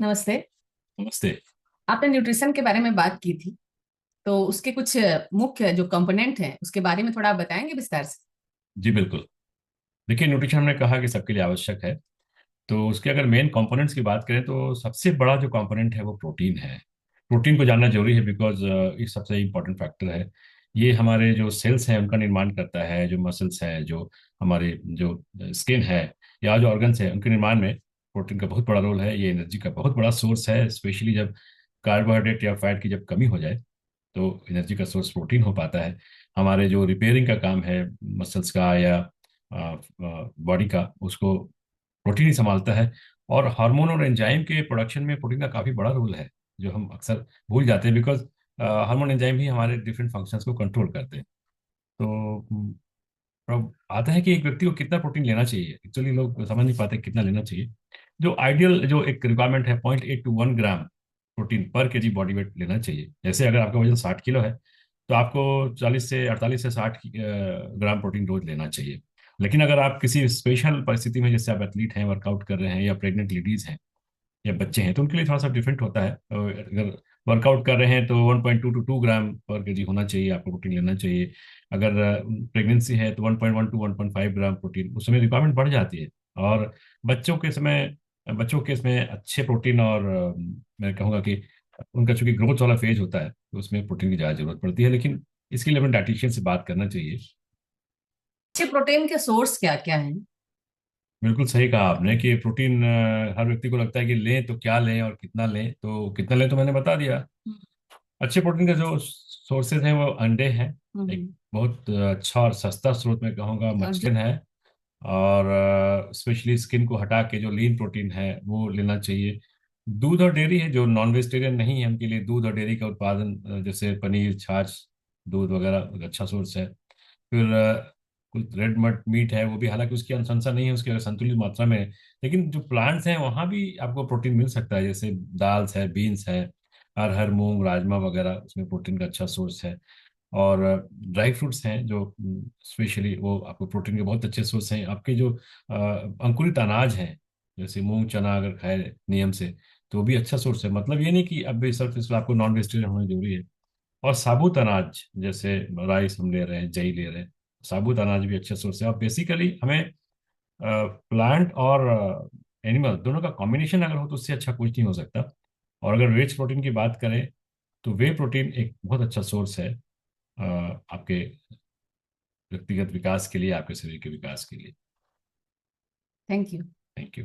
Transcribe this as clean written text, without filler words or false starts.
नमस्ते। नमस्ते। आपने न्यूट्रिशन के बारे में बात की थी, तो उसके कुछ मुख्य जो कंपोनेंट हैं उसके बारे में थोड़ा आप बताएंगे विस्तार से। जी बिल्कुल। देखिए, न्यूट्रिशन हमने कहा कि सबके लिए आवश्यक है। तो उसके अगर मेन कंपोनेंट्स की बात करें तो सबसे बड़ा जो कंपोनेंट है वो प्रोटीन है। प्रोटीन को जानना जरूरी है बिकॉज ये सबसे इंपॉर्टेंट फैक्टर है। ये हमारे जो सेल्स हैं उनका निर्माण करता है, जो मसल्स हैं, जो हमारे जो स्किन है या जो ऑर्गन्स है उनके निर्माण में प्रोटीन का बहुत बड़ा रोल है। ये एनर्जी का बहुत बड़ा सोर्स है, स्पेशली जब कार्बोहाइड्रेट या फैट की जब कमी हो जाए तो एनर्जी का सोर्स प्रोटीन हो पाता है। हमारे जो रिपेयरिंग का काम है मसल्स का या बॉडी का, उसको प्रोटीन ही संभालता है। और हार्मोन और एंजाइम के प्रोडक्शन में प्रोटीन का काफ़ी बड़ा रोल है, जो हम अक्सर भूल जाते हैं बिकॉज हार्मोन एंजाइम ही हमारे डिफरेंट फंक्शंस को कंट्रोल करते हैं। तो अब आता है कि एक व्यक्ति को कितना प्रोटीन लेना चाहिए। एक्चुअली लोग समझ नहीं पाते कितना लेना चाहिए। जो आइडियल जो एक रिक्वायरमेंट है 0.8 to 1 ग्राम प्रोटीन पर केजी बॉडी वेट लेना चाहिए। जैसे अगर आपका वजन 60 किलो है तो आपको 48 से 60 ग्राम प्रोटीन रोज लेना चाहिए। लेकिन अगर आप किसी स्पेशल परिस्थिति में, जैसे आप एथलीट हैं, वर्कआउट कर रहे हैं, या प्रेग्नेंट लेडीज हैं या बच्चे हैं, तो उनके लिए थोड़ा सा डिफरेंट होता है। अगर वर्कआउट कर रहे हैं तो 1.2 to 2 ग्राम पर केजी होना चाहिए, आपको प्रोटीन लेना चाहिए। अगर प्रेगनेंसी है तो 1.1 to 1.5 ग्राम प्रोटीन, उस समय रिक्वायरमेंट बढ़ जाती है। और बच्चों के समय बच्चों के इसमें अच्छे प्रोटीन और मैं कहूँगा कि उनका चूंकि ग्रोथ वाला फेज होता है तो उसमें प्रोटीन की ज़्यादा जरूरत पड़ती है। लेकिन इसके लिए हमें डाइटिशियन से बात करना चाहिए। अच्छे प्रोटीन के सोर्स क्या क्या हैं? बिल्कुल सही कहा आपने कि प्रोटीन हर व्यक्ति को लगता है कि लें तो क्या लें और कितना लें, तो कितना लें तो मैंने बता दिया। अच्छे प्रोटीन का जो सोर्सेज हैं वो अंडे हैं। एक हम्म। बहुत अच्छा और सस्ता स्रोत मैं कहूँगा और मछली है। और स्पेशली स्किन को हटा के जो लीन प्रोटीन है वो लेना चाहिए। दूध और डेयरी है, जो नॉन वेजिटेरियन नहीं है उनके लिए दूध और डेयरी का उत्पादन, जैसे पनीर, छाछ, दूध वगैरह एक अच्छा सोर्स है। फिर कुछ रेड मट मीट है, वो भी हालांकि उसकी अनुशंसा नहीं है उसकी अगर संतुलित मात्रा में है। लेकिन जो प्लांट्स हैं वहाँ भी आपको प्रोटीन मिल सकता है, जैसे दाल्स है, बीन्स है, अरहर, मूंग, राजमा वगैरह, उसमें प्रोटीन का अच्छा सोर्स है। और ड्राई फ्रूट्स हैं जो स्पेशली वो आपको प्रोटीन के बहुत अच्छे सोर्स हैं। आपके जो अंकुरित अनाज हैं, जैसे मूंग चना अगर खाए नियम से तो वो भी अच्छा सोर्स है। मतलब ये नहीं कि अब भी सिर्फ इसमें आपको नॉन वेजिटेरियन होना जरूरी है। और साबुत अनाज जैसे राइस हम ले रहे हैं, जई ले रहे हैं, साबुत अनाज भी अच्छा सोर्स है। और बेसिकली हमें प्लांट और एनिमल दोनों का कॉम्बिनेशन अगर हो तो उससे अच्छा कुछ नहीं हो सकता। और अगर वेज प्रोटीन की बात करें तो वे प्रोटीन एक बहुत अच्छा सोर्स है आपके व्यक्तिगत विकास के लिए, आपके शरीर के विकास के लिए। Thank you. Thank you.